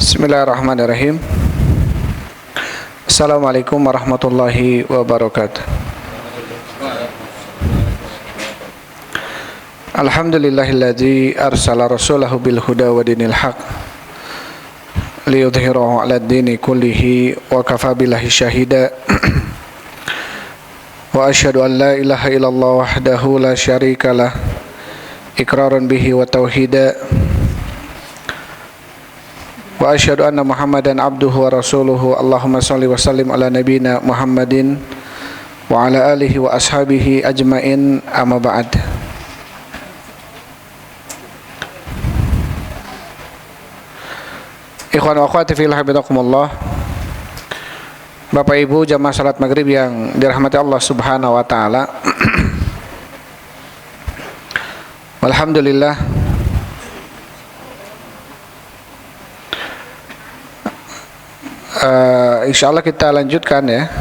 Bismillahirrahmanirrahim. Assalamualaikum warahmatullahi wabarakatuh. Alhamdulillahilladzi arsala rasulahu bil huda wa dinil haq liyudhhirahu 'alad dini kullihi wa kafa billahi syahida. Wa asyhadu an la ilaha illallah wahdahu la syarikalah iqraran bihi wa tauhida. Wa asyhadu anna Muhammadan abduhu wa rasuluhu. Allahumma shalli wa sallim ala nabiyyina Muhammadin wa ala alihi wa ashabihi ajmain, amma ba'd. Ikhwan wa akhwati fillah, habibakumullah. Bapak Ibu jamaah salat maghrib yang dirahmati Allah Subhanahu wa taala. Alhamdulillah, insyaallah kita lanjutkan ya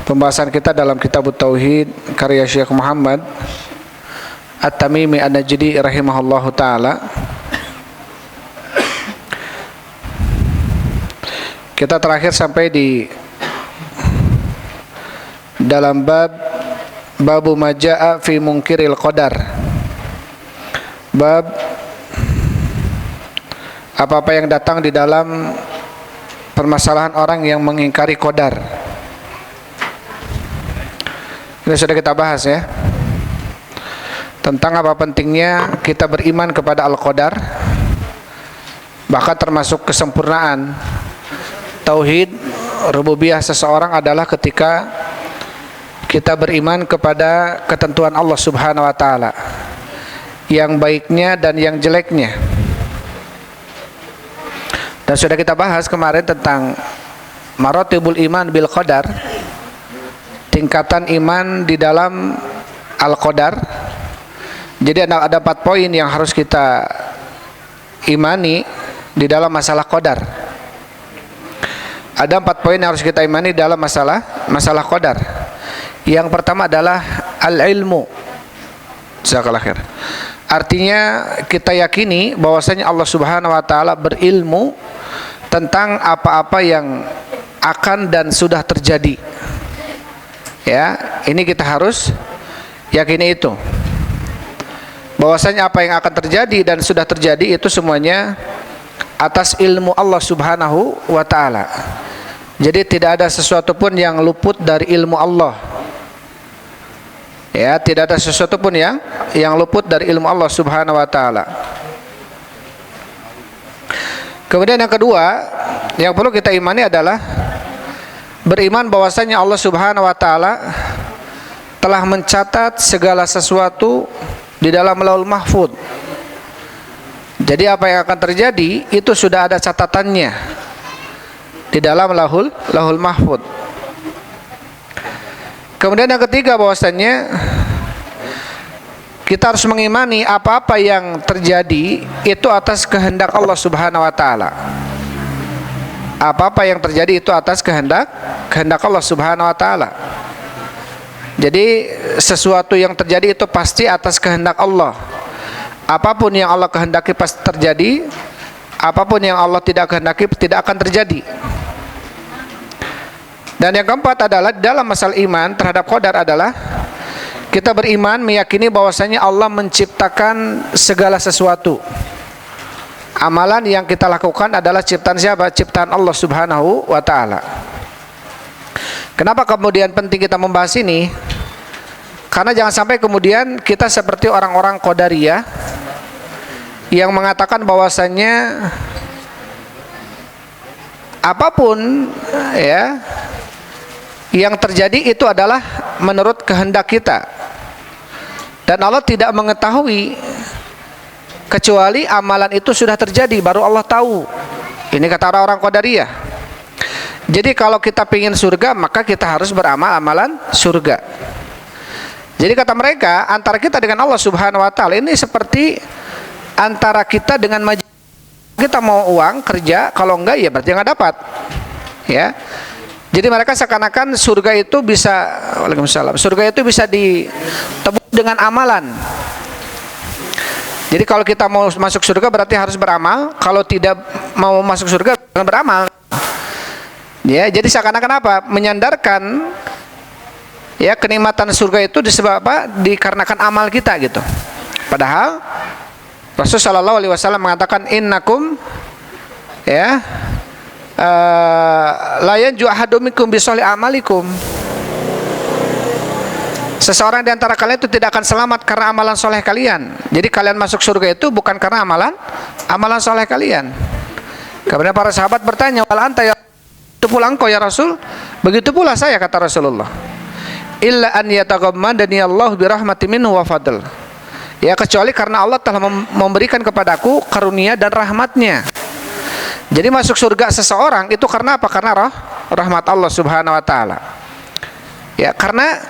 pembahasan kita dalam Kitab Tauhid karya Syekh Muhammad At-Tamimi An-Najdi rahimahullahu taala. Kita terakhir sampai di dalam babu majaa fi munkiril qadar. Bab apa-apa yang datang di dalam permasalahan orang yang mengingkari qadar. Ini sudah kita bahas ya, tentang apa pentingnya kita beriman kepada al-qadar. Bahkan termasuk kesempurnaan tauhid rububiyah seseorang adalah ketika kita beriman kepada ketentuan Allah Subhanahu wa taala, yang baiknya dan yang jeleknya. Dan sudah kita bahas kemarin tentang maratibul iman bil qadar, tingkatan iman di dalam al-qadar. Jadi ada 4 poin yang harus kita imani di dalam masalah qadar. Ada 4 poin yang harus kita imani dalam masalah qadar. Yang pertama adalah al-ilmu. Jazakallahu khair. Artinya kita yakini bahwasanya Allah Subhanahu wa taala berilmu tentang apa-apa yang akan dan sudah terjadi. Ya, ini kita harus yakini itu. Bahwasanya apa yang akan terjadi dan sudah terjadi itu semuanya atas ilmu Allah Subhanahu wa taala. Jadi tidak ada sesuatu pun yang luput dari ilmu Allah. Ya, tidak ada sesuatu pun yang luput dari ilmu Allah Subhanahu wa taala. Kemudian yang kedua yang perlu kita imani adalah beriman bahwasanya Allah Subhanahu wa taala telah mencatat segala sesuatu di dalam Lauhul Mahfuz. Jadi apa yang akan terjadi itu sudah ada catatannya di dalam Lauhul Mahfuz. Kemudian yang ketiga bahwasanya kita harus mengimani apa-apa yang terjadi itu atas kehendak Allah Subhanahu wa taala. Apa-apa yang terjadi itu atas kehendak Allah Subhanahu wa taala. Jadi sesuatu yang terjadi itu pasti atas kehendak Allah. Apapun yang Allah kehendaki pasti terjadi. Apapun yang Allah tidak kehendaki tidak akan terjadi. Dan yang keempat adalah dalam masalah iman terhadap qadar adalah kita beriman meyakini bahwasanya Allah menciptakan segala sesuatu. Amalan yang kita lakukan adalah ciptaan siapa? Ciptaan Allah Subhanahu wa taala. Kenapa kemudian penting kita membahas ini? Karena jangan sampai kemudian kita seperti orang-orang qadariyah yang mengatakan bahwasanya apapun ya yang terjadi itu adalah menurut kehendak kita, dan Allah tidak mengetahui kecuali amalan itu sudah terjadi baru Allah tahu. Ini kata orang-orang qadariyah. Jadi kalau kita ingin surga maka kita harus beramal amalan surga. Jadi kata mereka antara kita dengan Allah Subhanahu wa taala ini seperti antara kita dengan kita mau uang kerja, kalau enggak ya berarti nggak dapat. Ya. Jadi mereka seakan-akan surga itu bisa, waalaikumsalam, surga itu bisa ditebus dengan amalan. Jadi kalau kita mau masuk surga berarti harus beramal, kalau tidak mau masuk surga jangan beramal. Ya, jadi seakan-akan apa? Menyandarkan ya kenikmatan surga itu disebab apa? Dikarenakan amal kita gitu. Padahal Rasulullah Shallallahu Alaihi Wasallam mengatakan innakum ya la yanju ahadumikum bisoli amalikum. Seseorang di antara kalian itu tidak akan selamat karena amalan soleh kalian. Jadi kalian masuk surga itu bukan karena amalan soleh kalian. Kemudian para sahabat bertanya, wal anta ya, itu pula engkau ya Rasul? Begitu pula saya, kata Rasulullah. Illa an yataghammadani Allah bi rahmatin minhu wa fadl. Ya, kecuali karena Allah telah memberikan kepadaku karunia dan rahmatnya. Jadi masuk surga seseorang itu karena apa? Karena rahmat Allah Subhanahu wa taala. Ya, karena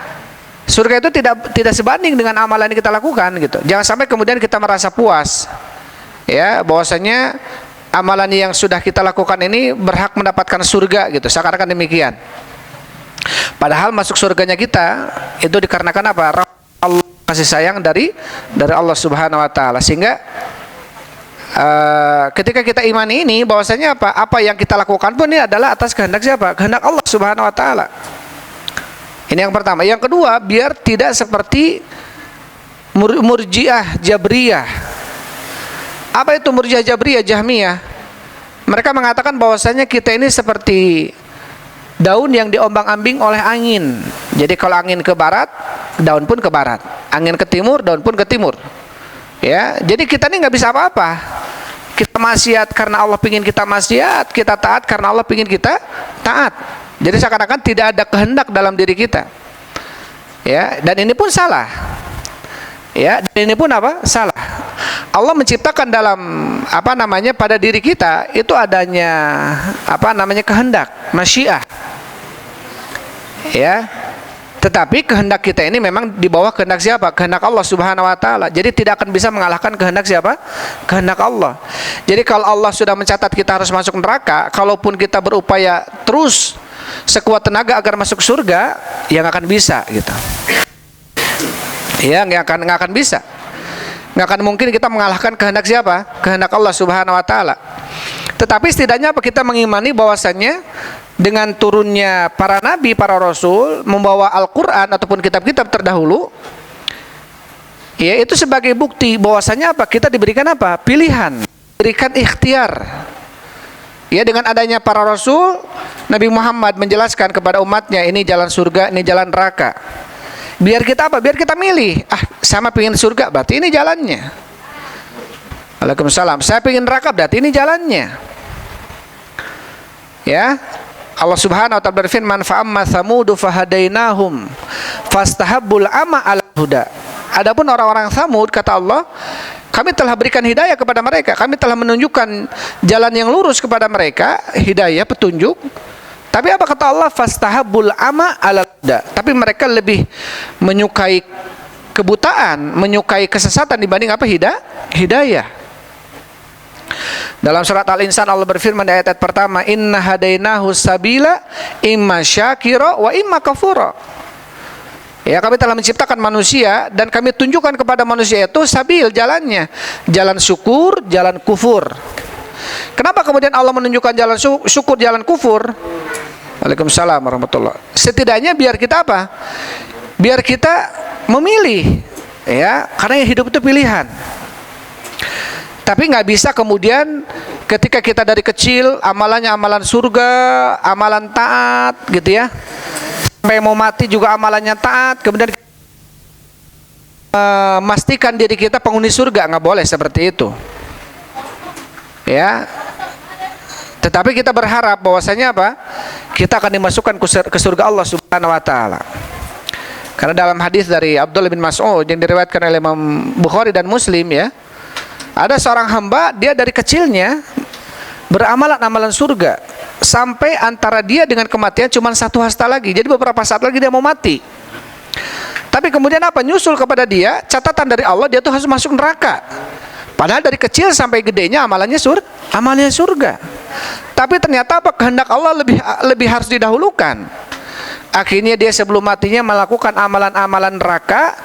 surga itu tidak sebanding dengan amalan yang kita lakukan gitu. Jangan sampai kemudian kita merasa puas ya bahwasanya amalan yang sudah kita lakukan ini berhak mendapatkan surga gitu. Seakan-akan demikian. Padahal masuk surganya kita itu dikarenakan apa? Allah kasih sayang dari Allah Subhanahu wa taala. Sehingga ketika kita imani ini bahwasanya apa yang kita lakukan pun ini adalah atas kehendak siapa? Kehendak Allah Subhanahu wa taala. Ini yang pertama. Yang kedua, biar tidak seperti Murji'ah Jabriyah. Apa itu Murji'ah Jabriyah Jahmiyah? Mereka mengatakan bahwasanya kita ini seperti daun yang diombang-ambing oleh angin. Jadi kalau angin ke barat, daun pun ke barat. Angin ke timur, daun pun ke timur. Ya, jadi kita ini nggak bisa apa-apa. Kita maksiat karena Allah pingin kita maksiat, kita taat karena Allah pingin kita taat. Jadi seakan-akan tidak ada kehendak dalam diri kita. Ya, dan ini pun salah. Ya, dan ini pun apa? Salah. Allah menciptakan dalam pada diri kita itu adanya kehendak, masyiah. Ya. Tetapi kehendak kita ini memang di bawah kehendak siapa? Kehendak Allah Subhanahu wa taala. Jadi tidak akan bisa mengalahkan kehendak siapa? Kehendak Allah. Jadi kalau Allah sudah mencatat kita harus masuk neraka, kalaupun kita berupaya terus sekuat tenaga agar masuk surga, yang akan bisa gitu. Ya, nggak akan bisa. Nggak akan mungkin kita mengalahkan kehendak siapa? Kehendak Allah Subhanahu wa taala. Tetapi setidaknya apa? Kita mengimani bahwasannya dengan turunnya para nabi, para rasul membawa Al-Qur'an ataupun kitab-kitab terdahulu, ya itu sebagai bukti bahwasannya apa? Kita diberikan apa? Pilihan, diberikan ikhtiar. Ya, dengan adanya para rasul, Nabi Muhammad menjelaskan kepada umatnya ini jalan surga, ini jalan neraka. Biar kita apa? Biar kita milih. Sama pengen surga, berarti ini jalannya. Waalaikumsalam. Saya pengen neraka, berarti ini jalannya. Ya, Allah Subhanahu wa taala berfirman, fa amma tsamudu fahadainahum fastahabbul ama 'alal huda. Adapun orang-orang Tsamud, kata Allah, kami telah berikan hidayah kepada mereka. Kami telah menunjukkan jalan yang lurus kepada mereka, hidayah, petunjuk. Tapi apa kata Allah? Fastahabbul ama 'alal huda. Tapi mereka lebih menyukai kebutaan, menyukai kesesatan dibanding apa? Hidayah. Dalam surat Al-Insan Allah berfirman di ayat pertama, inna hadainahu sabila imma syakira wa imma kafura. Ya, kami telah menciptakan manusia dan kami tunjukkan kepada manusia itu sabil, jalannya, jalan syukur, jalan kufur. Kenapa kemudian Allah menunjukkan jalan syukur, jalan kufur? Waalaikumsalam warahmatullahi. Setidaknya biar kita apa? Biar kita memilih, ya, karena hidup itu pilihan. Tapi nggak bisa kemudian ketika kita dari kecil amalannya amalan surga, amalan taat, gitu ya. Sampai mau mati juga amalannya taat, kemudian memastikan diri kita penghuni surga, nggak boleh seperti itu. Ya. Tetapi kita berharap bahwasanya apa? Kita akan dimasukkan ke surga Allah Subhanahu wa taala. Karena dalam hadis dari Abdullah bin Mas'ud yang diriwayatkan oleh Imam Bukhari dan Muslim, ya, ada seorang hamba, dia dari kecilnya beramalan-amalan surga sampai antara dia dengan kematian cuma 1 hasta lagi. Jadi beberapa saat lagi dia mau mati. Tapi kemudian apa? Nyusul kepada dia catatan dari Allah, dia tuh harus masuk neraka. Padahal dari kecil sampai gedenya amalannya surga. Tapi ternyata apa? Kehendak Allah lebih harus didahulukan. Akhirnya dia sebelum matinya melakukan amalan-amalan neraka,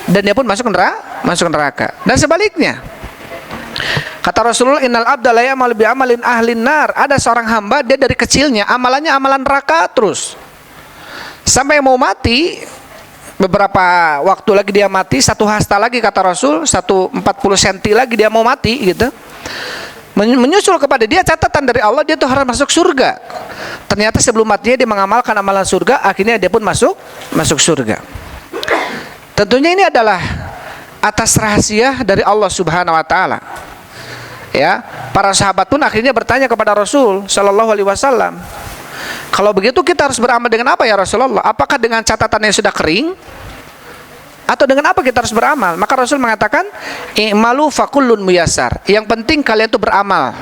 dan dia pun masuk neraka. Dan sebaliknya, kata Rasulullah, innal abda la ya'malu bi amalin ahlin nar. Ada seorang hamba, dia dari kecilnya amalannya amalan neraka terus, sampai mau mati, beberapa waktu lagi dia mati, 1 hasta lagi kata Rasul, 140 cm lagi dia mau mati gitu. Menyusul kepada dia catatan dari Allah, dia tuh harus masuk surga. Ternyata sebelum matinya dia mengamalkan amalan surga, akhirnya dia pun masuk surga. Tentunya ini adalah atas rahasia dari Allah Subhanahu wa taala. Ya, para sahabat pun akhirnya bertanya kepada Rasul sallallahu alaihi wasallam, kalau begitu kita harus beramal dengan apa ya Rasulullah? Apakah dengan catatan yang sudah kering, atau dengan apa kita harus beramal? Maka Rasul mengatakan, i'malu fakullun muyassar. Yang penting kalian itu beramal.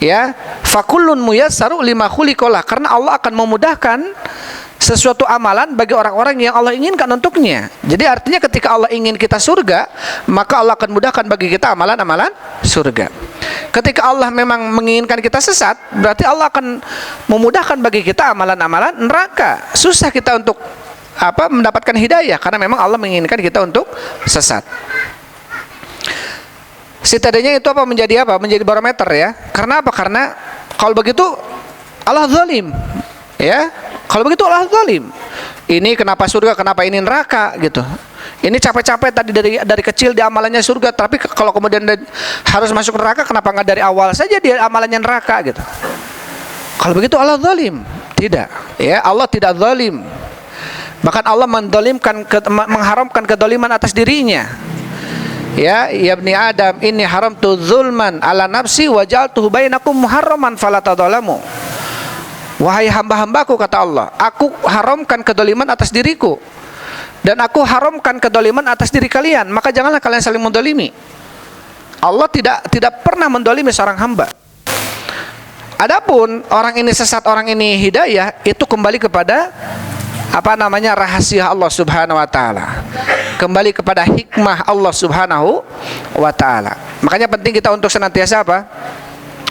Ya, fakullun muyassaru lima khuliqalah, karena Allah akan memudahkan sesuatu amalan bagi orang-orang yang Allah inginkan untuknya. Jadi artinya ketika Allah ingin kita surga, maka Allah akan mudahkan bagi kita amalan-amalan surga. Ketika Allah memang menginginkan kita sesat, berarti Allah akan memudahkan bagi kita amalan-amalan neraka. Susah kita untuk mendapatkan hidayah, karena memang Allah menginginkan kita untuk sesat. Sitadenya itu menjadi barometer ya. Karena apa? Karena kalau begitu Allah zalim. Ya, kalau begitu Allah zalim. Ini kenapa surga, kenapa ini neraka gitu. Ini capek-capek tadi dari kecil dia amalannya surga, tapi kalau kemudian harus masuk neraka, kenapa nggak dari awal saja dia amalannya neraka gitu. Kalau begitu Allah zalim. Tidak, ya, Allah tidak zalim. Bahkan Allah mengharamkan kedoliman atas dirinya. Ya, ya bani Adam, inni haramtu zulman ala nafsi wa ja'altuhu bainakum muharraman fala tadzalamu. Wahai hamba-hambaku, kata Allah, aku haramkan kedoliman atas diriku, dan aku haramkan kedoliman atas diri kalian, maka janganlah kalian saling mendolimi. Allah tidak pernah mendolimi seorang hamba. Adapun orang ini sesat, orang ini hidayah, itu kembali kepada rahasia Allah Subhanahu wa taala. Kembali kepada hikmah Allah Subhanahu wa taala. Makanya penting kita untuk senantiasa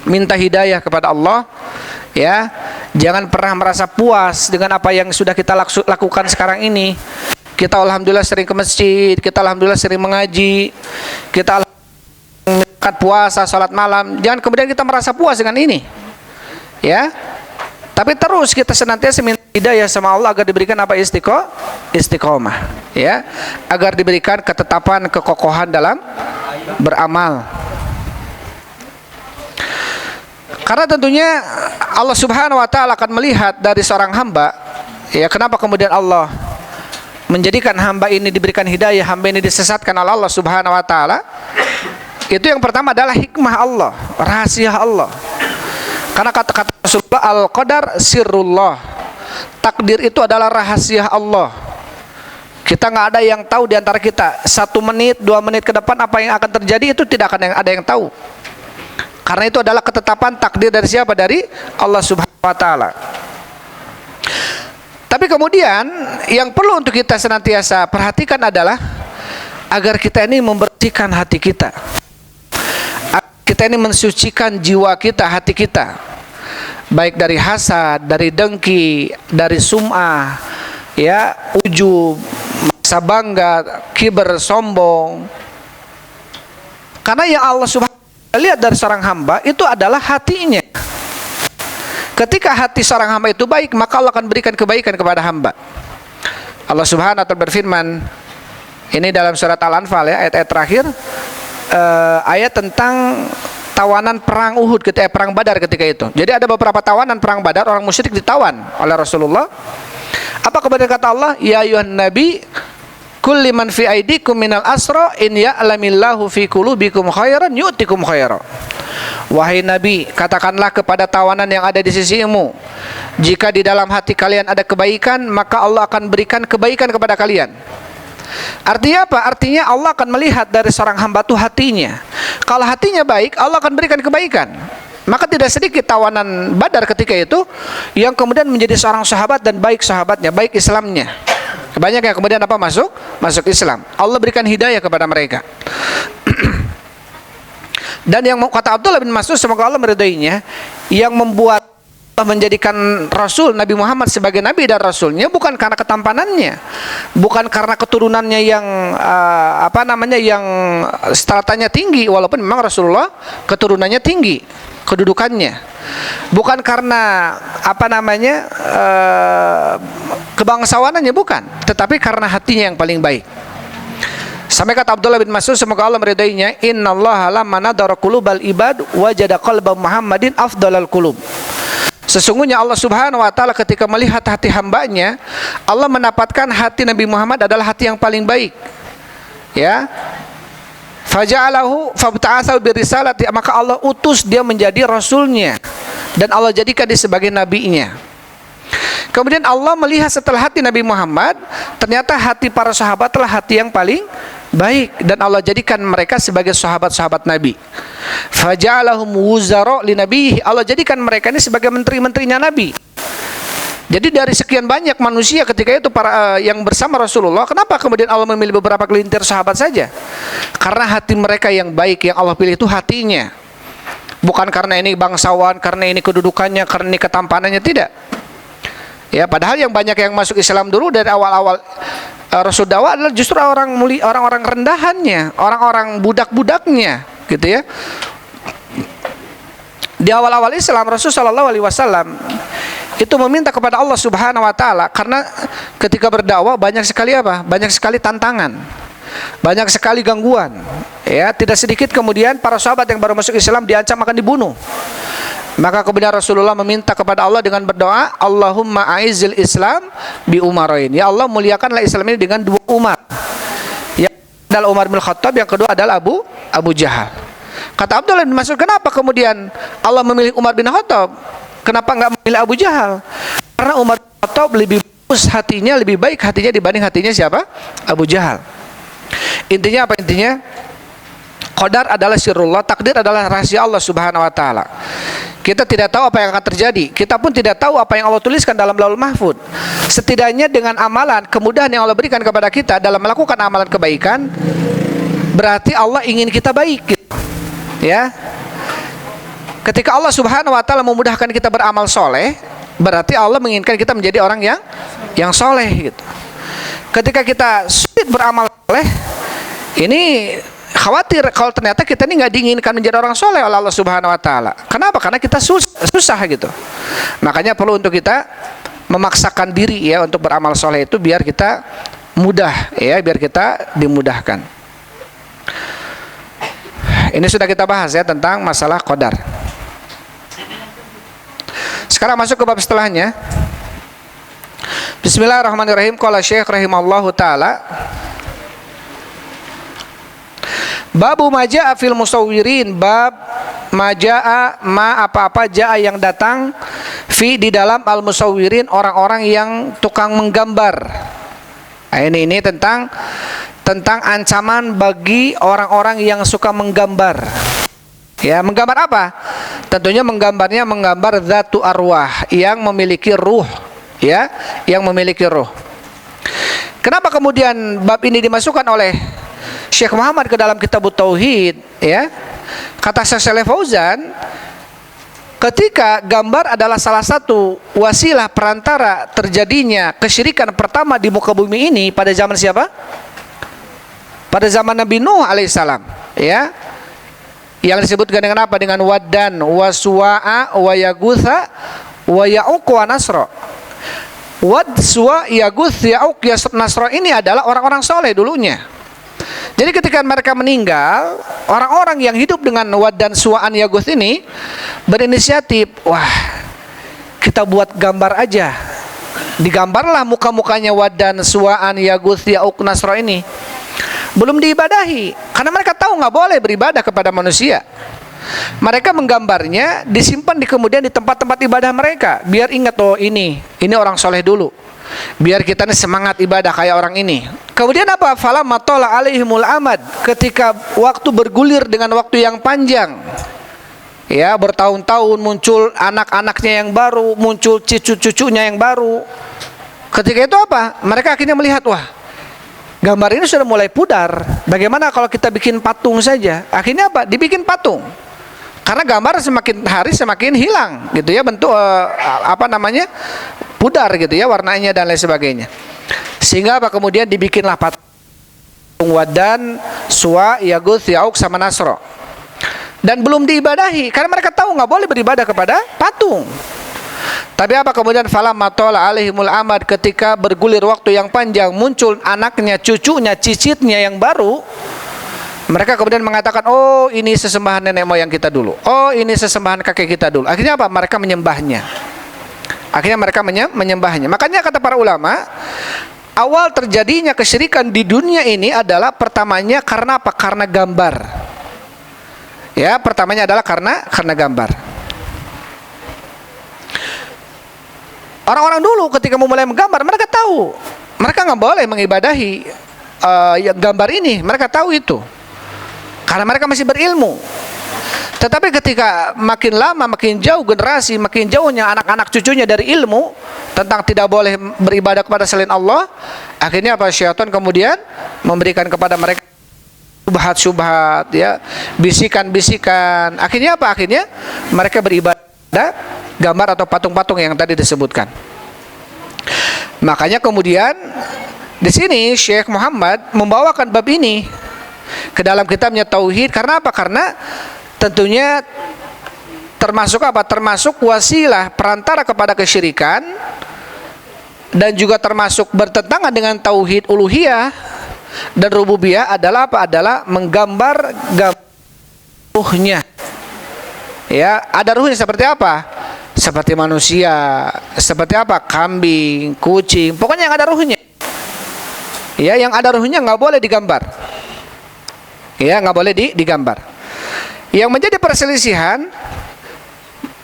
minta hidayah kepada Allah, ya. Jangan pernah merasa puas dengan apa yang sudah kita lakukan sekarang ini. Kita alhamdulillah sering ke masjid, kita alhamdulillah sering mengaji, kita alhamdulillah puasa, salat malam. Jangan kemudian kita merasa puas dengan ini. Ya. Tapi terus kita senantiasa minta hidayah sama Allah agar diberikan istiqomah, ya, agar diberikan ketetapan, kekokohan dalam beramal. Karena tentunya Allah Subhanahu wa taala akan melihat dari seorang hamba, ya, kenapa kemudian Allah menjadikan hamba ini diberikan hidayah, hamba ini disesatkan oleh Allah Subhanahu wa taala. Itu yang pertama adalah hikmah Allah, rahasia Allah. Karena kata-kata Rasulullah, al-qadar sirrullah, takdir itu adalah rahasia Allah. Kita nggak ada yang tahu di antara kita 1 menit, 2 menit ke depan apa yang akan terjadi, itu tidak akan ada yang tahu. Karena itu adalah ketetapan takdir dari siapa? Dari Allah Subhanahu wa taala. Tapi kemudian yang perlu untuk kita senantiasa perhatikan adalah agar kita ini membersihkan hati kita. Kita ini mensucikan jiwa kita, hati kita, baik dari hasad, dari dengki, dari sum'ah, ya, ujub, merasa bangga, kiber, sombong. Karena yang Allah Subhanahu wa taala lihat dari seorang hamba itu adalah hatinya. Ketika hati seorang hamba itu baik, maka Allah akan berikan kebaikan kepada hamba. Allah Subhanahu wa taala berfirman, ini dalam surat Al-Anfal, ya, ayat-ayat terakhir, ayat tentang tawanan perang Uhud, perang Badar ketika itu. Jadi ada beberapa tawanan perang Badar, orang musyrik ditawan oleh Rasulullah. Apa kemudian kata Allah? Ya ayuhan nabi, kulli man fi aidikum minal asra in ya'lamillahu fi qulubikum khairan yu'tikum khairan. Wahai Nabi, katakanlah kepada tawanan yang ada di sisimu, jika di dalam hati kalian ada kebaikan, maka Allah akan berikan kebaikan kepada kalian. Artinya apa? Artinya Allah akan melihat dari seorang hamba itu hatinya. Kalau hatinya baik, Allah akan berikan kebaikan. Maka tidak sedikit tawanan Badar ketika itu yang kemudian menjadi seorang sahabat dan baik sahabatnya, baik Islamnya. Banyak yang kemudian masuk Islam. Allah berikan hidayah kepada mereka. Dan yang kata Abdullah bin Mas'ud, semoga Allah meridainya, yang membuat Allah menjadikan Rasul Nabi Muhammad sebagai Nabi dan Rasulnya bukan karena ketampanannya, bukan karena keturunannya yang yang stratanya tinggi, walaupun memang Rasulullah keturunannya tinggi kedudukannya, bukan karena kebangsawanannya, bukan, tetapi karena hatinya yang paling baik. Sampai kata Abdullah bin Mas'ud, semoga Allah meridainya, innallaha lamma nadara qulubal ibad wajada qalba Muhammadin afdalal qulub. Sesungguhnya Allah Subhanahu wa taala ketika melihat hati hambanya, Allah mendapatkan hati Nabi Muhammad adalah hati yang paling baik. Ya. Faja'alahu fabta'atsahu birisalati, maka Allah utus dia menjadi rasulnya dan Allah jadikan dia sebagai nabinya. Kemudian Allah melihat setelah hati Nabi Muhammad, ternyata hati para sahabat adalah hati yang paling baik dan Allah jadikan mereka sebagai sahabat-sahabat Nabi. Faja'alahum wuzara li nabiyhi, Allah jadikan mereka ini sebagai menteri-menterinya Nabi. Jadi dari sekian banyak manusia ketika itu para yang bersama Rasulullah, kenapa kemudian Allah memilih beberapa gelintir sahabat saja? Karena hati mereka yang baik yang Allah pilih itu hatinya. Bukan karena ini bangsawan, karena ini kedudukannya, karena ini ketampanannya, tidak. Ya, padahal yang banyak yang masuk Islam dulu dari awal-awal Rasul dakwah adalah justru orang-orang rendahannya, orang-orang budak-budaknya, gitu ya. Di awal-awal Islam Rasul Shallallahu Alaihi Wasallam itu meminta kepada Allah Subhanahu Wa Taala, karena ketika berdakwah banyak sekali banyak sekali tantangan, banyak sekali gangguan. Ya, tidak sedikit kemudian para sahabat yang baru masuk Islam diancam akan dibunuh. Maka kemudian Rasulullah meminta kepada Allah dengan berdoa, Allahumma a'izzil Islam bi umarain. Ya Allah, muliakanlah Islam ini dengan dua Umar. Yang adalah Umar bin Khattab, yang kedua adalah Abu Jahal. Kata Abdullah bin Mas'ud, kenapa kemudian Allah memilih Umar bin Khattab? Kenapa enggak memilih Abu Jahal? Karena Umar bin Khattab lebih bagus hatinya, lebih baik hatinya dibanding hatinya siapa? Abu Jahal. Intinya apa intinya? Qadar adalah sirrullah, takdir adalah rahasia Allah Subhanahu wa taala. Kita tidak tahu apa yang akan terjadi. Kita pun tidak tahu apa yang Allah tuliskan dalam Lauhul Mahfuz. Setidaknya dengan amalan, kemudahan yang Allah berikan kepada kita dalam melakukan amalan kebaikan, berarti Allah ingin kita baik, gitu. Ya. Ketika Allah Subhanahu wa taala memudahkan kita beramal soleh, berarti Allah menginginkan kita menjadi orang yang soleh, gitu. Ketika kita sulit beramal soleh, ini khawatir kalau ternyata kita ini nggak diinginkan menjadi orang soleh oleh Allah Subhanahu Wa Taala. Kenapa? Karena kita susah gitu. Makanya perlu untuk kita memaksakan diri ya untuk beramal soleh itu biar kita mudah ya, biar kita dimudahkan. Ini sudah kita bahas ya tentang masalah qadar. Sekarang masuk ke bab setelahnya. Bismillahirrahmanirrahim. Qala Syekh rahimallahu taala, babu majaa fil musawwirin, bab majaa apa-apa jaa yang datang fi di dalam al musawwirin, orang-orang yang tukang menggambar. Nah, ini tentang ancaman bagi orang-orang yang suka menggambar. Ya, menggambar apa? Tentunya menggambar zatu arwah, yang memiliki ruh, ya, yang memiliki ruh. Kenapa kemudian bab ini dimasukkan oleh Syekh Muhammad ke dalam kitab Tauhid, ya? Kata Syekh Shalih Fauzan, ketika gambar adalah salah satu wasilah perantara terjadinya kesyirikan pertama di muka bumi ini pada zaman siapa? Pada zaman Nabi Nuh alaihissalam, ya. Yang disebutkan dengan apa? Dengan Waddan, wa Suwa'a, wa Yagutha, wa Ya'uq, wa Nasra. Wad, Suwa, Yaguth, Ya'uq, Nasra ini adalah orang-orang soleh dulunya. Jadi ketika mereka meninggal, orang-orang yang hidup dengan Wad dan Suwa'an Yaguth ini berinisiatif, wah, kita buat gambar aja. Digambarlah muka-mukanya Wad dan Suwa'an Yaguth, Ya'uq, Nasra ini. Belum diibadahi, karena mereka tahu nggak boleh beribadah kepada manusia. Mereka menggambarnya, disimpan kemudian di tempat-tempat ibadah mereka, biar ingat, oh ini orang soleh dulu, biar kita nih semangat ibadah kayak orang ini. Kemudian apa? Falamma tala alaihimul amad, ketika waktu bergulir dengan waktu yang panjang, ya, bertahun-tahun, muncul anak-anaknya yang baru, muncul cucu-cucunya yang baru. Ketika itu apa? Mereka akhirnya melihat, wah, gambar ini sudah mulai pudar. Bagaimana kalau kita bikin patung saja? Akhirnya apa? Dibikin patung. Karena gambar semakin hari semakin hilang gitu ya, bentuk pudar gitu ya warnanya dan lain sebagainya. Sehingga apa, kemudian dibikinlah patung Wadan, Suwa, Yaguth, Ya'uq sama Nasro. Dan belum diibadahi karena mereka tahu nggak boleh beribadah kepada patung. Tapi apa, kemudian falamma tala alaihimul amad, ketika bergulir waktu yang panjang, muncul anaknya, cucunya, cicitnya yang baru, mereka kemudian mengatakan, oh ini sesembahan nenek moyang kita dulu, oh ini sesembahan kakek kita dulu. Akhirnya apa? Mereka menyembahnya. Makanya kata para ulama, awal terjadinya kesyirikan di dunia ini adalah pertamanya karena apa? Karena gambar. Ya, pertamanya adalah karena gambar. Orang-orang dulu ketika memulai menggambar, mereka tahu mereka nggak boleh mengibadahi gambar ini. Mereka tahu itu karena mereka masih berilmu. Tetapi ketika makin lama, makin jauh generasi, makin jauhnya anak-anak cucunya dari ilmu tentang tidak boleh beribadah kepada selain Allah, akhirnya apa? Syaitan kemudian memberikan kepada mereka subhat-subhat, ya, bisikan-bisikan. Akhirnya apa? Akhirnya mereka beribadah gambar atau patung-patung yang tadi disebutkan. Makanya kemudian di sini Syekh Muhammad membawakan bab ini ke dalam kitabnya Tauhid. Karena apa? Karena tentunya termasuk apa? Termasuk wasilah perantara kepada kesyirikan, dan juga termasuk bertentangan dengan tauhid uluhiyah dan rububiyah adalah apa? Adalah menggambar ruhnya. Ya, ada ruhnya seperti apa? Seperti manusia, seperti apa? Kambing, kucing, pokoknya yang ada ruhnya. Ya, yang ada ruhnya nggak boleh digambar. Ya, nggak boleh digambar. Yang menjadi perselisihan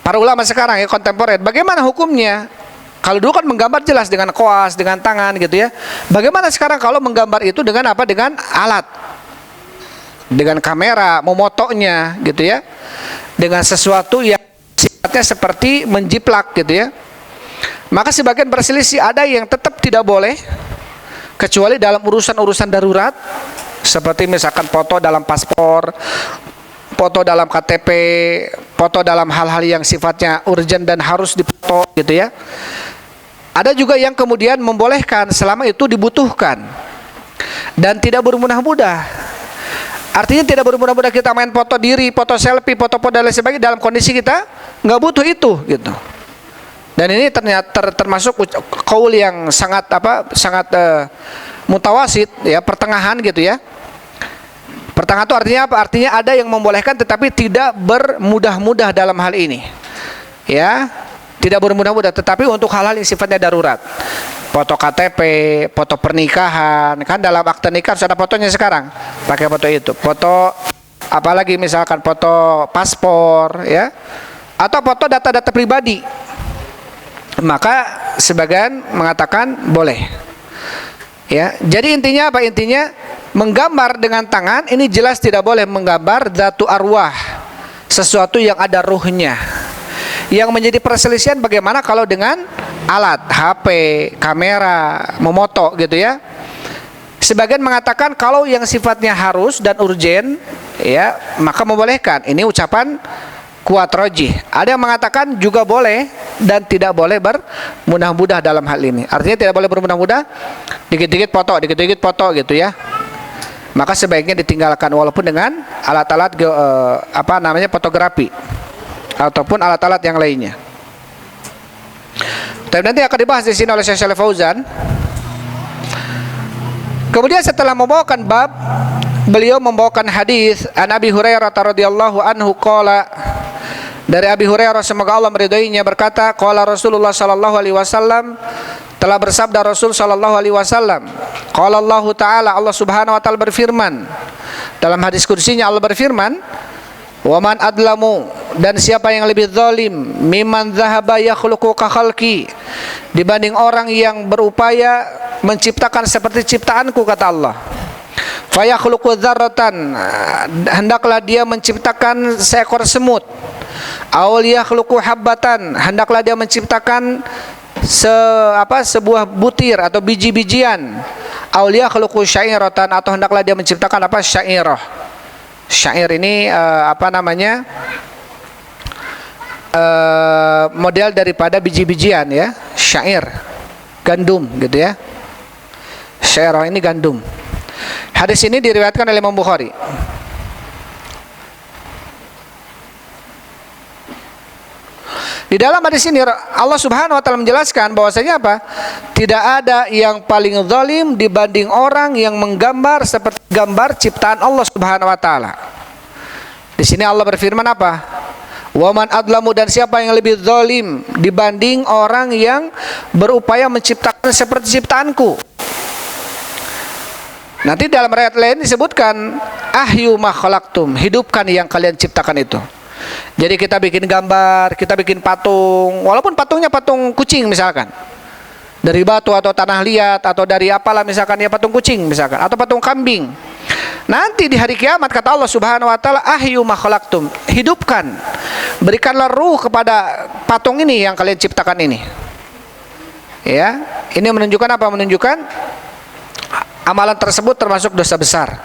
para ulama sekarang ya, kontemporer, bagaimana hukumnya? Kalau dulu kan menggambar jelas dengan koas, dengan tangan gitu ya. Bagaimana sekarang kalau menggambar itu dengan apa? Dengan alat, dengan kamera, memotonya gitu ya, dengan sesuatu yang sifatnya seperti menjiplak gitu ya. Maka sebagian berselisih, ada yang tetap tidak boleh kecuali dalam urusan-urusan darurat, seperti misalkan foto dalam paspor, foto dalam KTP, foto dalam hal-hal yang sifatnya urgent dan harus dipoto gitu ya. Ada juga yang kemudian membolehkan selama itu dibutuhkan dan tidak bermudah-mudah. Artinya tidak bermudah-mudah kita main foto diri, foto selfie, foto-foto dan lain sebagainya dalam kondisi kita nggak butuh itu gitu. Dan ini ternyata termasuk qaul yang sangat mutawasit ya, pertengahan gitu ya. Pertengahan itu artinya apa? Artinya ada yang membolehkan tetapi tidak bermudah-mudah dalam hal ini. Ya, tidak bermudah-mudah, tetapi untuk hal-hal yang sifatnya darurat. Foto KTP, foto pernikahan, kan dalam akte nikah sudah fotonya sekarang. Pakai foto itu. Foto apalagi misalkan foto paspor ya, atau foto data-data pribadi. Maka sebagian mengatakan boleh. Ya, jadi intinya apa? Intinya menggambar dengan tangan ini jelas tidak boleh menggambar dzatu arwah, sesuatu yang ada ruhnya. Yang menjadi perselisihan bagaimana kalau dengan alat, HP, kamera, memoto gitu ya. Sebagian mengatakan kalau yang sifatnya harus dan urgen ya, maka membolehkan. Ini ucapan kuat rajih. Ada yang mengatakan juga boleh dan tidak boleh bermudah-mudah dalam hal ini. Artinya tidak boleh bermudah-mudah, dikit-dikit foto gitu ya. Maka sebaiknya ditinggalkan walaupun dengan alat-alat fotografi ataupun alat-alat yang lainnya. Tapi nanti akan dibahas di sini oleh Syekh Shalih Fauzan. Kemudian setelah membawakan bab, beliau membawakan hadis an Abi Hurairah radhiyallahu anhu qala, dari Abi Hurairah semoga Allah meridhoinya berkata, qala Rasulullah sallallahu alaihi wasallam, telah bersabda Rasul sallallahu alaihi wasallam, qala Allah taala, Allah Subhanahu wa taala berfirman dalam hadis kursinya, Allah berfirman, wa man adlamu, dan siapa yang lebih zalim, mimman dzahaba yakhluqu ka khalqi, dibanding orang yang berupaya menciptakan seperti ciptaanku, kata Allah. Fa yakhluqu dzarratan, hendaklah dia menciptakan seekor semut. Aul yakhluqu habbatan, hendaklah dia menciptakan sebuah butir atau biji-bijian. Aul yakhluqu syairatan, atau hendaklah dia menciptakan syairah. Syair ini model daripada biji-bijian ya, syair, gandum gitu ya. Syair ini gandum. Hadis ini diriwayatkan oleh Imam Bukhari. Di dalam hadis ini Allah Subhanahu wa taala menjelaskan bahwasanya apa? Tidak ada yang paling zalim dibanding orang yang menggambar seperti gambar ciptaan Allah Subhanahu wa taala. Di sini Allah berfirman apa? Wa man adlamu, dan siapa yang lebih zalim dibanding orang yang berupaya menciptakan seperti ciptaanku. Nanti dalam ayat lain disebutkan ahyu ma khalaqtum, hidupkan yang kalian ciptakan itu. Jadi kita bikin gambar, kita bikin patung, walaupun patungnya patung kucing misalkan, dari batu atau tanah liat atau dari apalah misalkan ya, patung kucing misalkan atau patung kambing. Nanti di hari kiamat kata Allah Subhanahu wa taala ahyu ma khalaqtum, hidupkan, berikanlah ruh kepada patung ini yang kalian ciptakan ini. Ya, ini menunjukkan apa? Menunjukkan amalan tersebut termasuk dosa besar.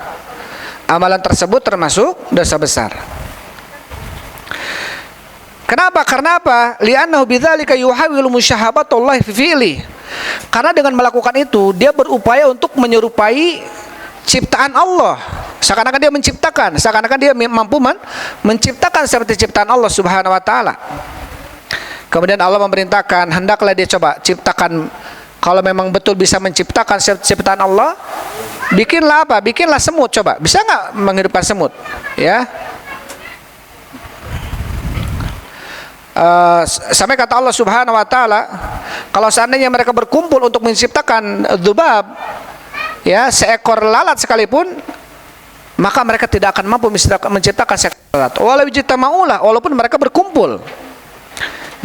Amalan tersebut termasuk dosa besar. Kenapa? Karena apa? Li'annahu bidzalika yuhawilu musyahabatullahi fi fi'li. Karena dengan melakukan itu dia berupaya untuk menyerupai ciptaan Allah. Seakan-akan dia menciptakan, seakan-akan dia mampu menciptakan seperti ciptaan Allah Subhanahu wa taala. Kemudian Allah memerintahkan, hendaklah dia coba ciptakan, kalau memang betul bisa menciptakan ciptaan Allah, bikinlah apa? Bikinlah semut, coba. Bisa nggak menghidupkan semut? Ya. Sampai kata Allah Subhanahu wa taala, kalau seandainya mereka berkumpul untuk menciptakan dzubab, ya, seekor lalat sekalipun, maka mereka tidak akan mampu menciptakan seekor lalat. Walau jitamaulah, walaupun mereka berkumpul.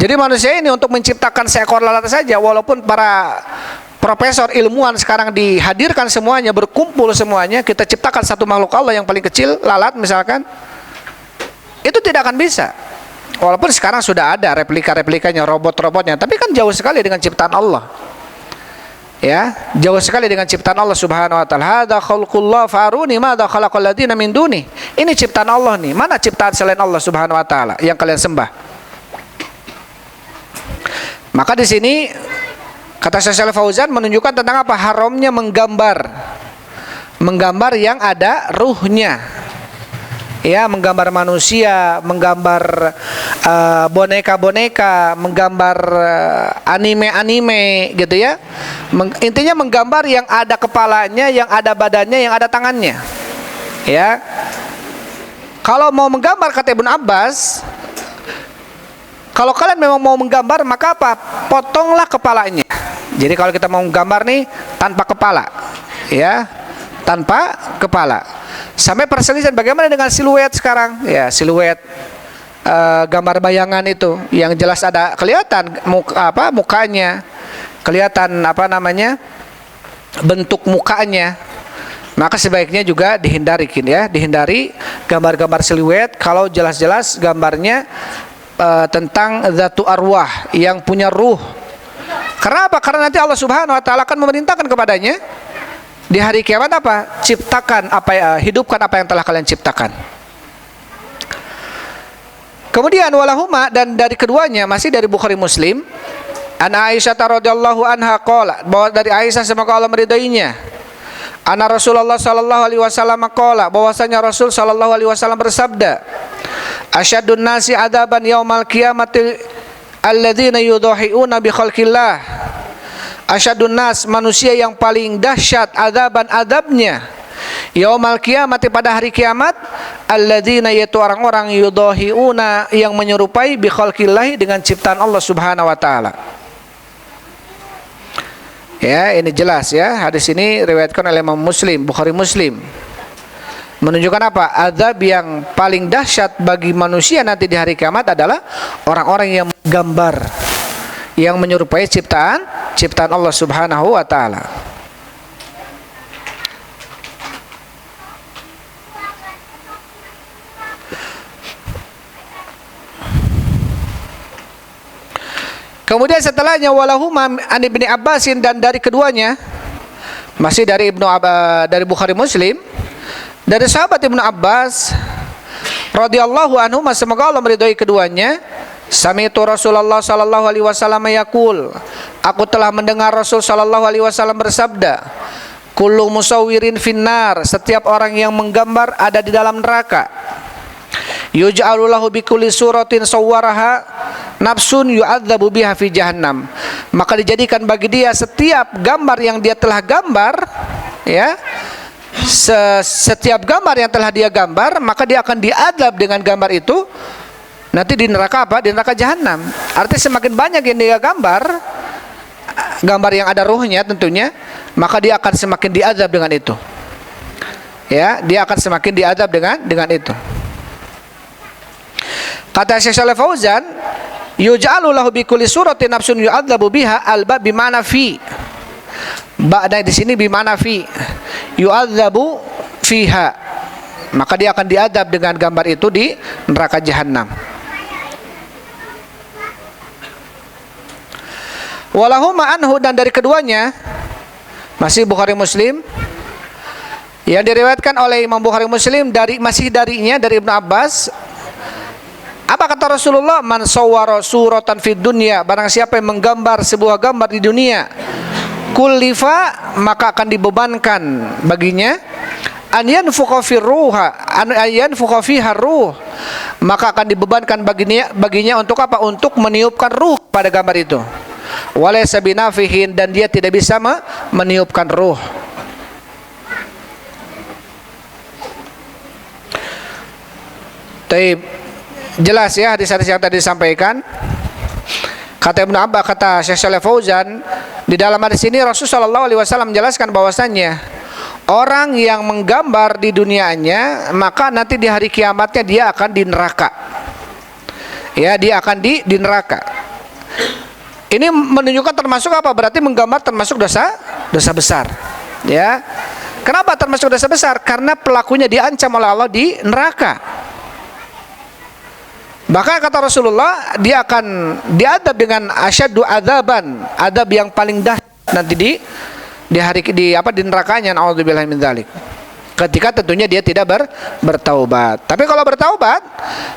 Jadi manusia ini untuk menciptakan seekor lalat saja, walaupun para profesor ilmuwan sekarang dihadirkan semuanya, berkumpul semuanya, kita ciptakan satu makhluk Allah yang paling kecil, lalat misalkan, itu tidak akan bisa. Walaupun sekarang sudah ada replika-replikanya, robot-robotnya, tapi kan jauh sekali dengan ciptaan Allah. Ya, jauh sekali dengan ciptaan Allah Subhanahu wa taala. Hadza khalqullah faruni madza khalaqal ladzina min duni. Ini ciptaan Allah nih. Mana ciptaan selain Allah Subhanahu wa taala yang kalian sembah? Maka di sini kata Syekh Fauzan menunjukkan tentang apa? Haramnya menggambar. Menggambar yang ada ruhnya. Ya, menggambar manusia, menggambar boneka-boneka, menggambar anime-anime gitu ya. Intinya menggambar yang ada kepalanya, yang ada badannya, yang ada tangannya. Ya. Kalau mau menggambar kata Ibnu Abbas, kalau kalian memang mau menggambar, maka apa? Potonglah kepalanya. Jadi kalau kita mau menggambar nih tanpa kepala. Ya. Tanpa kepala. Sampai perselisihan bagaimana dengan siluet sekarang? Ya, siluet gambar bayangan itu yang jelas ada kelihatan mukanya, kelihatan bentuk mukanya. Maka sebaiknya juga dihindari dihindari gambar-gambar siluet kalau jelas-jelas gambarnya tentang zatu arwah yang punya ruh. Kenapa? Karena nanti Allah Subhanahu wa taala akan memerintahkan kepadanya di hari kiamat apa? Ciptakan hidupkan apa yang telah kalian ciptakan. Kemudian walahuma, dan dari keduanya masih dari Bukhari Muslim, an Aisyah radhiyallahu anha qala, bahwa dari Aisyah semoga Allah meridainya, anna Rasulullah sallallahu alaihi wasallam qala, bahwasanya Rasul sallallahu alaihi wasallam bersabda, asyadun nasi adaban yaumal qiyamati alladzina yudahiuna bi khalqillah. Asyadun nas, manusia yang paling dahsyat adabnya yaumal qiyamati, pada hari kiamat, alladzina, yaitu orang-orang yudahiuna, yang menyerupai bi khalqillahi, dengan ciptaan Allah Subhanahu wa taala. Ya, ini jelas ya. Hadis ini riwayatkan oleh Imam Muslim, Bukhari Muslim. Menunjukkan apa? Azab yang paling dahsyat bagi manusia nanti di hari kiamat adalah orang-orang yang menggambar, yang menyerupai ciptaan Allah Subhanahu wa taala. Kemudian setelahnya walahuma an Ibnu Abbasin, dan dari keduanya masih dari dari Bukhari Muslim, dari sahabat Ibnu Abbas radhiyallahu anhu, semoga Allah meridhai keduanya, Sami'tu Rasulullah sallallahu alaihi wasallam yaqul, aku telah mendengar Rasul sallallahu alaihi wasallam bersabda, kullu musawwirin finnar, setiap orang yang menggambar ada di dalam neraka. Yuj'alu lahu bikulli suratin sawwaraha nafsun yu'adzabu biha fi jahannam, maka dijadikan bagi dia setiap gambar yang dia telah gambar, ya, setiap gambar yang telah dia gambar, maka dia akan diadab dengan gambar itu nanti di neraka apa? Di neraka jahanam. Artinya semakin banyak yang dia gambar, gambar yang ada ruhnya tentunya, maka dia akan semakin diadab dengan itu. Ya, dia akan semakin diadab dengan itu. Kata Syekh Shalih Fauzan, yuj'alu lahu bi kulli suratin nafsun yu'adzabu biha, alba bimana fi. Ba'da di sini bimana fi. Yu'adzabu fiha. Maka dia akan diadab dengan gambar itu di neraka jahanam. Walahuma anhu, dan dari keduanya masih Bukhari Muslim, yang diriwayatkan oleh Imam Bukhari Muslim masih darinya dari Ibnu Abbas. Apa kata Rasulullah? Man sawwara suratan fid dunya, barang siapa yang menggambar sebuah gambar di dunia, kullifa, maka akan dibebankan baginya an yanfukha fiha ruh, maka akan dibebankan baginya untuk apa? Untuk meniupkan ruh pada gambar itu. Walaysa binafihin, dan dia tidak bisa meniupkan ruh. Taib, jelas ya hadis-hadis yang tadi disampaikan. Kata Ibnu Abbas, kata Syekh Shalih Fauzan, di dalam hadis ini Rasulullah sallallahu alaihi wasallam menjelaskan bahwasannya orang yang menggambar di dunianya, maka nanti di hari kiamatnya dia akan di neraka. Ya, dia akan di neraka. Ini menunjukkan termasuk apa? Berarti menggambar termasuk dosa besar. Ya. Kenapa termasuk dosa besar? Karena pelakunya diancam oleh Allah di neraka. Bahkan kata Rasulullah, dia akan diadab dengan asyaddu adzaban, adab yang paling dahsyat nanti di hari di nerakanya, naudzubillahi min dzalik. Ketika tentunya dia tidak bertaubat. Tapi kalau bertaubat,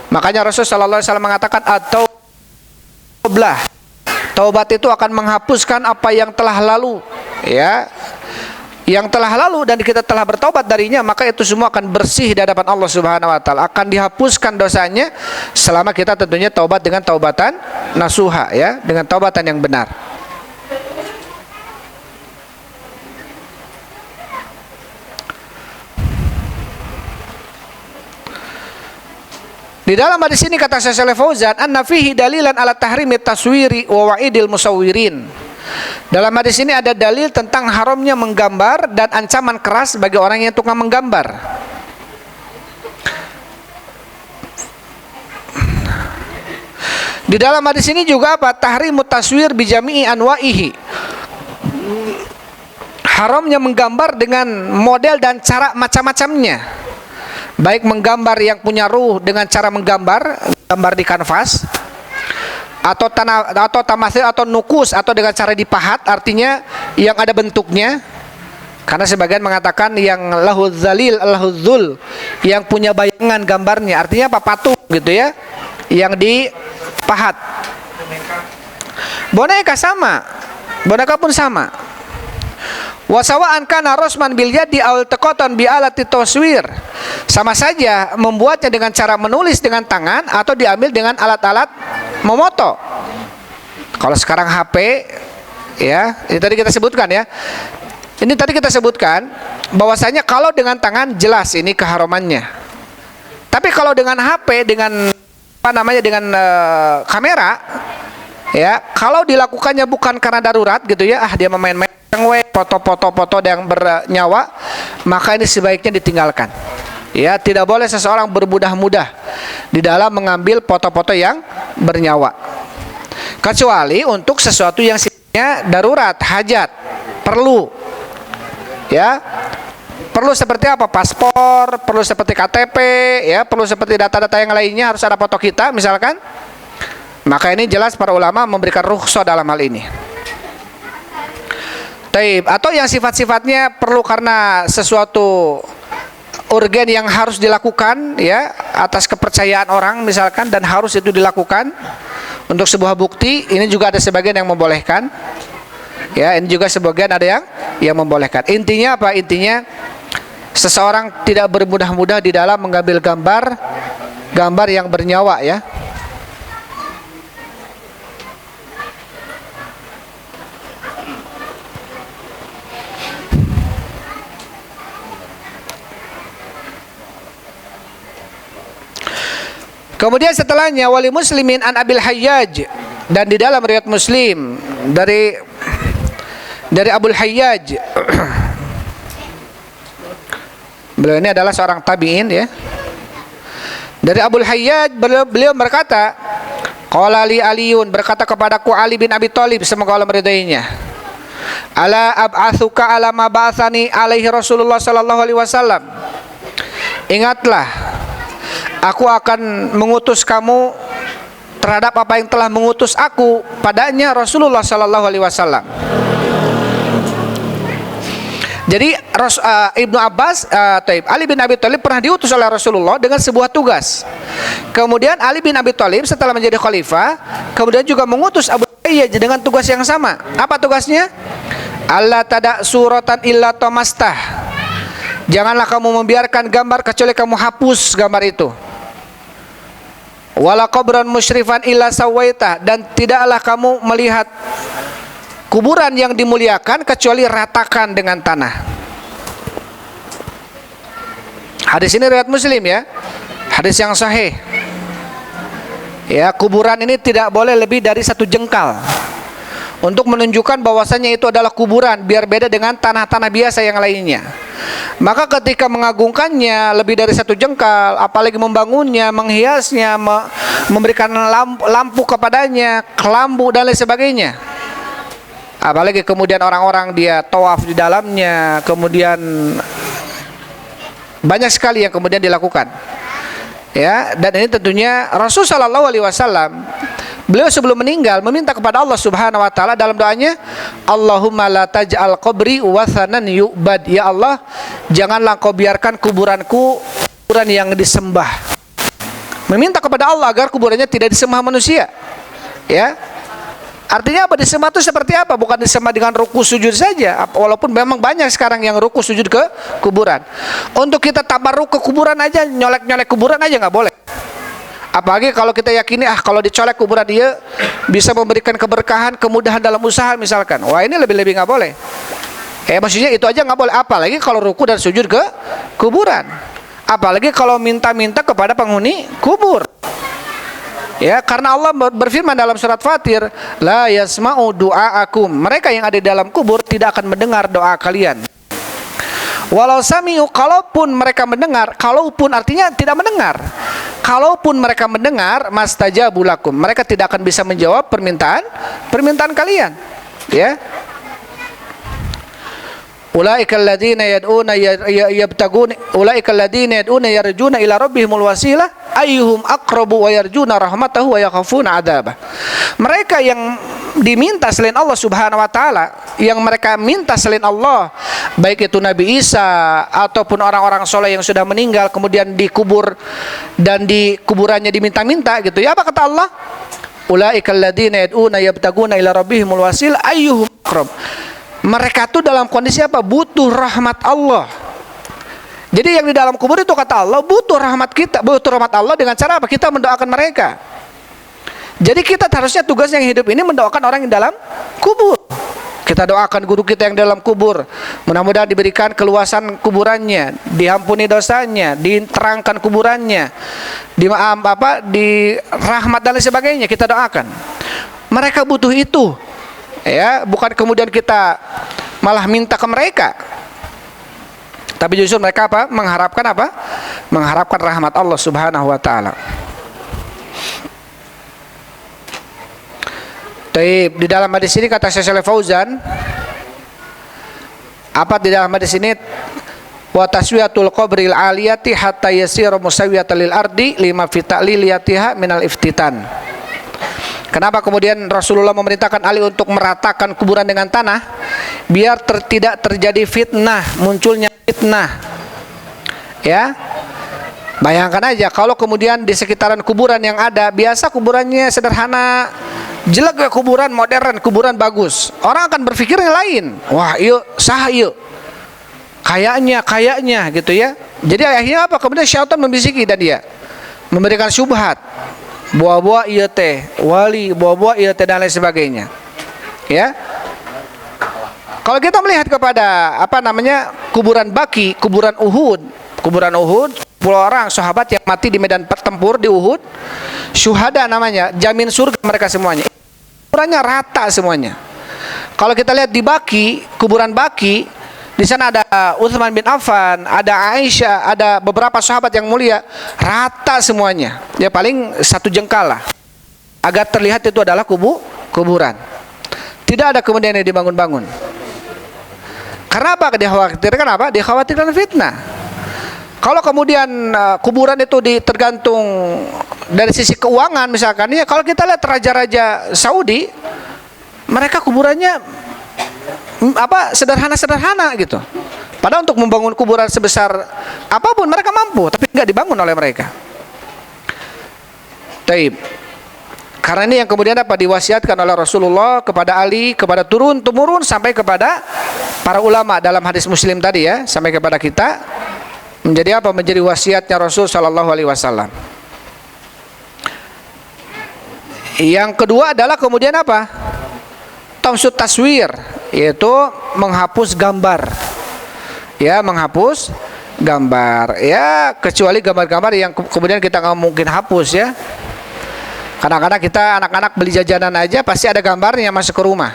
makanya Rasul sallallahu alaihi wasallam mengatakan at-taubah, taubat itu akan menghapuskan apa yang telah lalu, ya, yang telah lalu, dan kita telah bertaubat darinya, maka itu semua akan bersih di hadapan Allah Subhanahu wa taala, akan dihapuskan dosanya selama kita tentunya taubat dengan taubatan nasuha, ya, dengan taubatan yang benar. Di dalam hadis ini kata Syekh Shalih Fauzan, anna fihi dalilan ala tahrimi taswiri wa wa'idil musawwirin. Dalam hadis ini ada dalil tentang haramnya menggambar dan ancaman keras bagi orang yang tukang menggambar. Di dalam hadis ini juga apa? Tahrimu taswir bi jami'i anwa'ihi. Haramnya menggambar dengan model dan cara macam-macamnya. Baik menggambar yang punya ruh dengan cara gambar di kanvas, atau tamathil atau nukus, atau dengan cara dipahat, artinya yang ada bentuknya. Karena sebagian mengatakan yang lahu dzalil, lahu dzul, yang punya bayangan gambarnya, artinya apa? Patung gitu ya, yang dipahat. Boneka sama, boneka pun sama. Wasawa'an kana rosman bil yadi aw taqatan bi alati taswir. Sama saja membuatnya dengan cara menulis dengan tangan atau diambil dengan alat-alat memoto. Kalau sekarang HP, ya, ini tadi kita sebutkan ya. Ini tadi kita sebutkan bahwasanya kalau dengan tangan jelas ini keharamannya. Tapi kalau dengan HP, dengan kamera, ya, kalau dilakukannya bukan karena darurat gitu ya, dia main-main foto-foto yang bernyawa, maka ini sebaiknya ditinggalkan. Ya, tidak boleh seseorang bermudah-mudah di dalam mengambil foto-foto yang bernyawa, kecuali untuk sesuatu yang sifatnya darurat, hajat, perlu. Ya, perlu seperti apa? Paspor, perlu seperti KTP, ya, perlu seperti data-data yang lainnya, harus ada foto kita misalkan. Maka ini jelas para ulama memberikan rukhsah dalam hal ini. Atau yang sifat-sifatnya perlu karena sesuatu urgen yang harus dilakukan, ya, atas kepercayaan orang misalkan, dan harus itu dilakukan, Untuk sebuah bukti ini juga ada sebagian yang membolehkan. Ya, ini juga sebagian ada yang membolehkan. Intinya apa? Intinya seseorang tidak bermudah-mudah di dalam mengambil gambar yang bernyawa, ya. Kemudian setelahnya wali muslimin an Abil Hayyaj, dan di dalam riwayat Muslim dari Abul Hayyaj. Beliau ini adalah seorang tabi'in, ya. Dari Abul Hayyaj beliau berkata, qala li Aliun, berkata kepadaku Ali bin Abi Thalib, semoga Allah meridainya, ala ab'atsuka ala ma ba'atsani alaihi Rasulullah sallallahu alaihi wasallam. Ingatlah, aku akan mengutus kamu terhadap apa yang telah mengutus aku padanya Rasulullah sallallahu alaihi wasallam. Jadi Ibnu Abbas, Ali bin Abi Thalib pernah diutus oleh Rasulullah dengan sebuah tugas. Kemudian Ali bin Abi Thalib setelah menjadi khalifah, kemudian juga mengutus Abu Hayyaj dengan tugas yang sama. Apa tugasnya? Allah tada suratan illa tamastah. Janganlah kamu membiarkan gambar kecuali kamu hapus gambar itu. Wala qabran musyrifan illa sawaita, dan tidaklah kamu melihat kuburan yang dimuliakan kecuali ratakan dengan tanah. Hadis ini riwayat Muslim, ya. Hadis yang sahih. Ya, kuburan ini tidak boleh lebih dari 1 jengkal. Untuk menunjukkan bahwasannya itu adalah kuburan, biar beda dengan tanah-tanah biasa yang lainnya. Maka ketika mengagungkannya lebih dari 1 jengkal, apalagi membangunnya, menghiasnya, memberikan lampu kepadanya, kelambu dan lain sebagainya. Apalagi kemudian orang-orang dia tawaf di dalamnya, kemudian banyak sekali yang kemudian dilakukan. Ya, dan ini tentunya Rasul sallallahu alaihi wasallam, beliau sebelum meninggal meminta kepada Allah Subhanahu wa taala dalam doanya, Allahumma la taj'al qabri wathanan yu'bad. Ya Allah, janganlah kau biarkan kuburanku kuburan yang disembah. Meminta kepada Allah agar kuburannya tidak disembah manusia. Ya. Artinya apa? Disembah itu seperti apa? Bukan disembah dengan ruku sujud saja. Walaupun memang banyak sekarang yang ruku sujud ke kuburan. Untuk kita tabarruk ke kuburan aja, nyolek-nyolek kuburan aja nggak boleh. Apalagi kalau kita yakini, kalau dicolek kuburan dia bisa memberikan keberkahan, kemudahan dalam usaha misalkan. Wah, ini lebih-lebih nggak boleh. Maksudnya itu aja nggak boleh. Apalagi kalau ruku dan sujud ke kuburan. Apalagi kalau minta-minta kepada penghuni kubur. Ya, karena Allah berfirman dalam surat Fatir, la yasma'u du'aakum. Mereka yang ada di dalam kubur tidak akan mendengar doa kalian. Walau sami'u, kalaupun mereka mendengar, kalaupun artinya tidak mendengar. Kalaupun mereka mendengar, mastajabu lakum. Mereka tidak akan bisa menjawab permintaan kalian. Ya. Ulaikal ladzina yad'una yabtaguna ulaikal ladzina yad'una yarjuna ila rabbihimul wasilah ayyuhum aqrabu wa yarjuna rahmatahu wa yakhafuna adzabah. Mereka yang diminta selain Allah Subhanahu wa taala, yang mereka minta selain Allah, baik itu Nabi Isa ataupun orang-orang soleh yang sudah meninggal kemudian dikubur dan di kuburannya diminta-minta gitu. Ya, apa kata Allah? Ulaikal ladzina yad'una yabtaguna ila rabbihimul wasilah ayyuhum aqrab. Mereka tuh dalam kondisi apa? Butuh rahmat Allah. Jadi yang di dalam kubur itu kata Allah butuh rahmat kita, butuh rahmat Allah dengan cara apa? Kita mendoakan mereka. Jadi kita harusnya tugas yang hidup ini mendoakan orang yang dalam kubur. Kita doakan guru kita yang dalam kubur, mudah-mudahan diberikan keluasan kuburannya, diampuni dosanya, diterangkan kuburannya, di rahmat dan lain sebagainya. Kita doakan. Mereka butuh itu. Ya, bukan kemudian kita malah minta ke mereka. Tapi justru mereka apa? Mengharapkan apa? Mengharapkan rahmat Allah Subhanahu wa taala. Taib, di dalam hadis ini kata Syekh Shalih Fauzan, apa di dalam hadis ini? Wa taswiyatul qabril aliyati hatta yasira musawwiyatan lil ardi lima fi ta'liliyatiha minal iftitan. Kenapa kemudian Rasulullah memerintahkan Ali untuk meratakan kuburan dengan tanah? Biar tidak terjadi fitnah, munculnya fitnah. Ya. Bayangkan aja kalau kemudian di sekitaran kuburan yang ada, biasa kuburannya sederhana, jelek ya kuburan modern, kuburan bagus, orang akan berpikir yang lain. Wah, yuk sah yuk, kayaknya gitu ya. Jadi akhirnya apa? Kemudian syaitan membisiki dan dia memberikan syubhat, buah-buah ieu teh wali, buah-buah ieu teh dan lain sebagainya. Ya. Kalau kita melihat kepada kuburan Baqi, kuburan Uhud, 10 orang sahabat yang mati di medan tempur di Uhud, syuhada namanya, jamin surga mereka semuanya. Kuburannya rata semuanya. Kalau kita lihat di Baqi, kuburan Baqi, di sana ada Utsman bin Affan, ada Aisyah, ada beberapa sahabat yang mulia, rata semuanya. Ya paling 1 jengkal lah, agar terlihat itu adalah kuburan. Tidak ada kemudian yang dibangun-bangun. Karena apa? Dikhawatirkan apa? Dikhawatirkan fitnah. Kalau kemudian kuburan itu tergantung dari sisi keuangan misalkan, ya kalau kita lihat raja-raja Saudi, mereka kuburannya sederhana-sederhana gitu. Padahal untuk membangun kuburan sebesar apapun mereka mampu, tapi nggak dibangun oleh mereka. Taib. Karena ini yang kemudian diwasiatkan oleh Rasulullah kepada Ali, kepada turun-temurun sampai kepada para ulama dalam hadis Muslim tadi ya, sampai kepada kita, menjadi apa? Menjadi wasiatnya Rasul sallallahu alaihi wasallam. Yang kedua adalah kemudian apa? Tamsut taswir, yaitu menghapus gambar. Ya, menghapus gambar. Ya, kecuali gambar-gambar yang kemudian kita nggak mungkin hapus ya. Kadang-kadang kita anak-anak beli jajanan aja pasti ada gambarnya masuk ke rumah.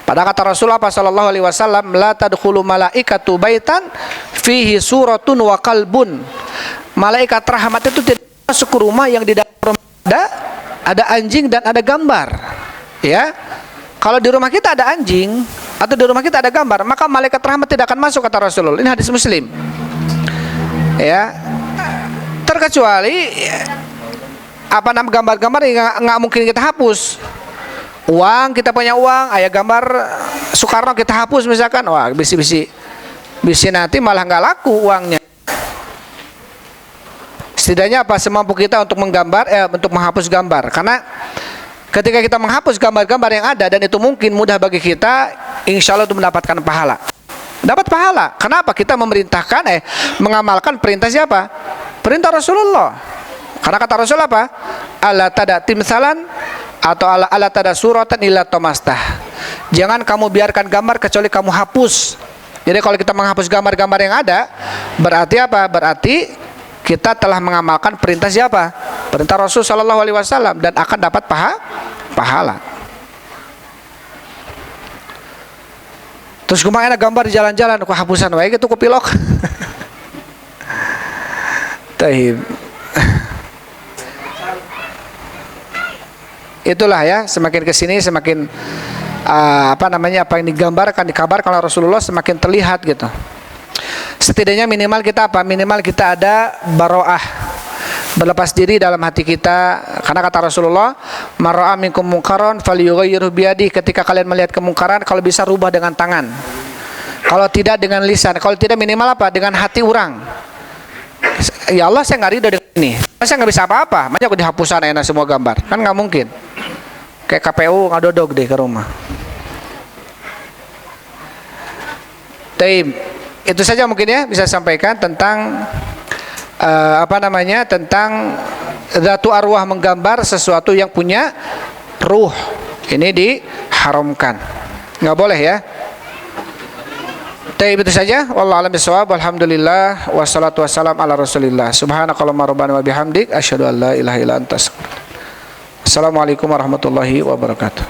Pada kata Rasulullah sallallahu alaihi wasallam, la tadkhulu malaikatu baitan fihi suratun wa qalbun. Malaikat rahmat itu tidak masuk ke rumah yang di dalam rumah ada anjing dan ada gambar. Ya. Kalau di rumah kita ada anjing atau di rumah kita ada gambar, maka malaikat rahmat tidak akan masuk, kata Rasulullah. Ini hadis Muslim. Ya. Terkecuali gambar-gambar yang nggak mungkin kita hapus. Uang, kita punya uang, ayah gambar Soekarno kita hapus misalkan, wah bisi nanti malah nggak laku uangnya. Setidaknya semampu kita untuk untuk menghapus gambar. Karena ketika kita menghapus gambar-gambar yang ada dan itu mungkin mudah bagi kita, insya Allah itu mendapatkan pahala. Dapat pahala. Kenapa? Kita mengamalkan perintah siapa? Perintah Rasulullah. Karena kata Rasul apa? Ala tada timsalan atau ala tada suratan illa tomastah. Jangan kamu biarkan gambar kecuali kamu hapus. Jadi kalau kita menghapus gambar-gambar yang ada, berarti apa? Berarti kita telah mengamalkan perintah siapa? Perintah Rasul sallallahu alaihi wasallam dan akan dapat pahala. Terus kemana gambar di jalan-jalan, kehapusan wae gitu kupilok. Taib. Itulah ya, semakin kesini semakin apa yang digambarkan, dikabarkan oleh Rasulullah semakin terlihat gitu. Setidaknya minimal kita Minimal kita ada baroah, berlepas diri dalam hati kita. Karena kata Rasulullah, man ra'a minkum munkaran falyughayyirhu biyadihi. Ketika kalian melihat kemungkaran, kalau bisa rubah dengan tangan. Kalau tidak dengan lisan, kalau tidak minimal dengan hati orang. Ya Allah, saya nggak ridho dengan ini. Saya nggak bisa apa-apa. Makanya aku dihapusan enak semua gambar. Kan nggak mungkin. Kayak KPU ngadodog deh ke rumah. Taib. Itu saja mungkin ya bisa sampaikan tentang tentang zatu arwah, menggambar sesuatu yang punya ruh. Ini diharamkan. Nggak boleh ya. Taib, itu saja. Wallahu a'lam bishawab. Alhamdulillah wassalatu wassalam ala Rasulillah. Subhanakallahumma rabbana wa bihamdik asyhadu an la ilaha illa anta astaghfiruka. Assalamualaikum warahmatullahi wabarakatuh.